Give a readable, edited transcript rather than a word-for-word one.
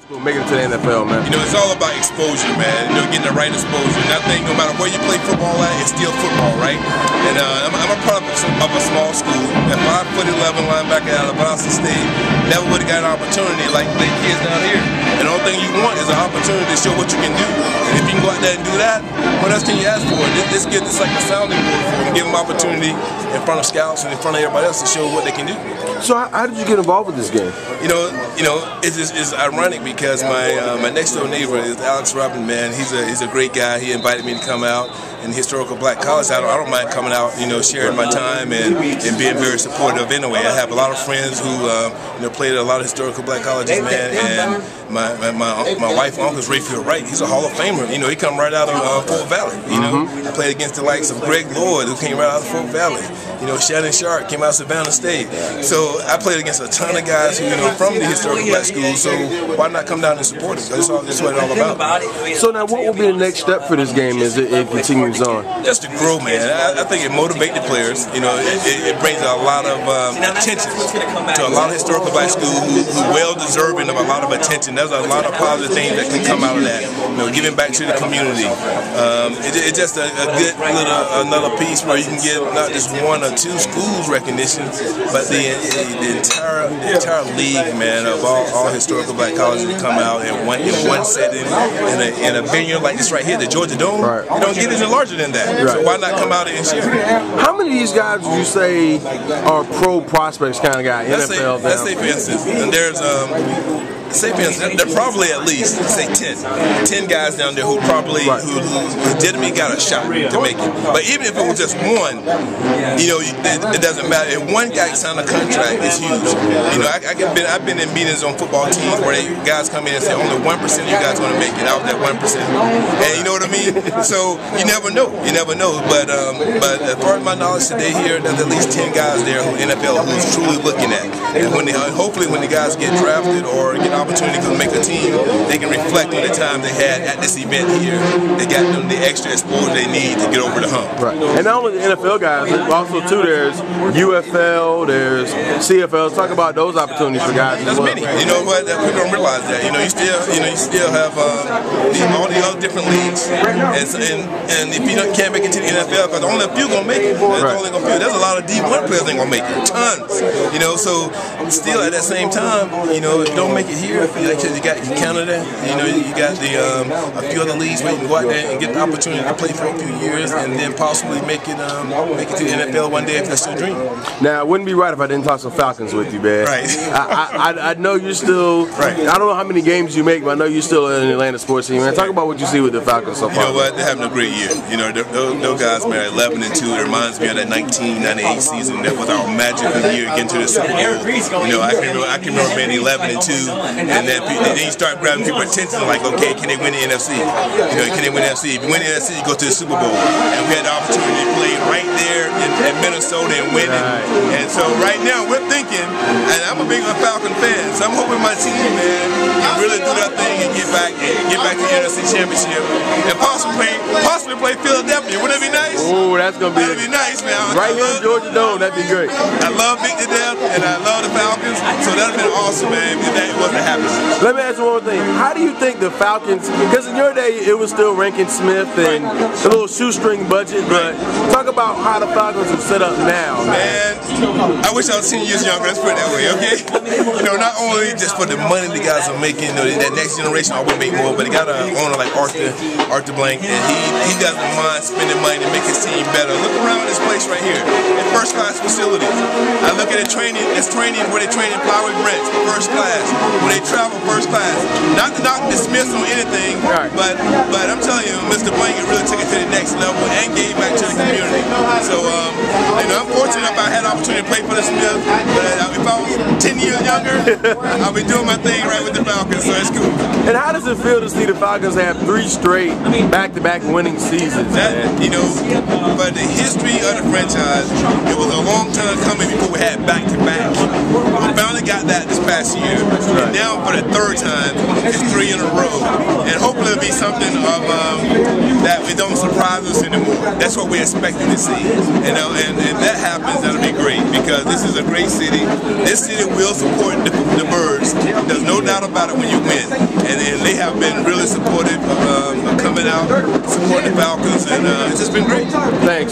Making it to the NFL, man. You know, it's all about exposure, man. You know, getting the right exposure. And I think no matter where you play football at, it's still football, right? And I'm a product of a small school. At 5'11" linebacker out of Valdosta State, never would have got an opportunity like the kids down here. And the only thing you want is an opportunity to show what you can do. And if you can go out there and do that, what else can you ask for? This gives us like a sounding board for them, give them opportunity in front of scouts and in front of everybody else to show what they can do. So how did you get involved with this game? You know, it's ironic because my next door neighbor is Alex Robin, man. He's a great guy. He invited me to come out in the historical black college. I don't mind coming out, you know, sharing my time and being very supportive anyway. I have a lot of friends who you know, played at a lot of historical black colleges, man, and my wife and uncle's Rayfield Wright. He's a Hall of Famer. You know, he come right out of Fort Valley. You know, I played against the likes of Greg Lloyd, who came right out of Fort Valley. You know, Shannon Sharp came out of Savannah State. So I played against a ton of guys who, you know, from the historical black schools. So why not come down and support it? That's what it's all about. So now, what will be the next step for this game as it continues on? Just to grow, man. I think it motivates the players. You know, it brings a lot of attention to a lot of historical black schools who well deserving of a lot of attention. There's a lot of positive things that can come out of that. You know, giving back to the community. It's just a good little another piece where you can give not just one or two schools recognition, but the entire league, man, of all historical black colleges that come out in one setting in a venue like this right here, the Georgia Dome. Right. You don't get any larger than that. Right. So why not come out and share? How many of these guys would you say are pro prospects kind of guy? Let's say for instance, and there's they're probably at least, say 10 guys down there who probably who legitimately got a shot to make it. But even if it was just one, you know, it doesn't matter. If one guy signed a contract, it's huge. You know, I've been in meetings on football teams where guys come in and say only 1% of you guys are going to make it. I was that 1%, and you know what I mean. So you never know. You never know. But as far as my knowledge today here, there's at least 10 guys there who NFL who's truly looking at. And hopefully when the guys get drafted or get opportunity to make a team, they can reflect on the time they had at this event here. They got them the extra exposure they need to get over the hump. Right. And not only the NFL guys, but also too there's UFL, there's CFL. Talk about those opportunities for guys as well. There's many. You know what? People don't realize that. You know, you still have all the other different leagues, and if you can't make it to the NFL, because only a few gonna make it. There's a lot of D1 players ain't gonna make it. Tons. You know, so still at that same time, you know, if you don't make it here, you got Canada, you know, you got a few other leagues where you can go out there and get the opportunity to play for a few years and then possibly make it to the NFL one day if that's your dream. Now, it wouldn't be right if I didn't talk some Falcons with you, man. Right. I know you're still, I don't know how many games you make, but I know you're still in the Atlanta sports team, man. Talk about what you see with the Falcons so far. You know what? They're having a great year. You know, those guys, man, 11-2. It reminds me of that 1998 season. That was our magical year getting to the Super Bowl. You know, I can remember being 11-2, and then you start grabbing people's attention, like, okay, can they win the NFC? You know, can they win the NFC? If you win the NFC, you go to the Super Bowl. And we had the opportunity to play right there in Minnesota and win it. And so right now we're thinking, and I'm a big Falcon fan, so I'm hoping my team, man, can really do that thing and get back to the NFC Championship and possibly play Philadelphia. Wouldn't that be nice? Oh, that'd be nice, man. Right here in Georgia Dome, that'd be great. I love Big to death, and I love the Falcons, so that'd been awesome, man. If that wasn't happening. Let me ask you one more thing. How do you think the Falcons, because in your day it was still Rankin Smith and a little shoestring budget, but talk about how the Falcons are set up now. Man, I wish I was 10 years younger, let's put it that way, okay? You know, not only just for the money the guys are making, you know, that next generation always make more, but they got an owner like Arthur Blank, and he doesn't mind spending money to make his team better. Look around this place right here, at first-class facilities. I look at it training where they train in Flowery Branch, first class. When they travel, first class. Not to knock dismiss on anything, but I'm telling you, Mr. Blanket really took it to the next level and gave back to the community. So, you know, I'm fortunate if I had the opportunity to play for the Smith, but if I was 10 years younger, I'll be doing my thing right with the Falcons, so it's cool. And how does it feel to see the Falcons have 3 straight back-to-back winning seasons? You know, but the history of the franchise, it was a long time coming before we had back-to-back. We finally got that this past year, and now for the 3rd time, it's 3 in a row. And hopefully it'll be something of that we don't surprise us anymore. That's what we're expecting to see. You know, and if that happens, that'll be great, because this is a great city. This city will support the Birds. There's no doubt about it when you win. And they have been really supportive of coming out, supporting the Falcons, and it's just been great. Thanks.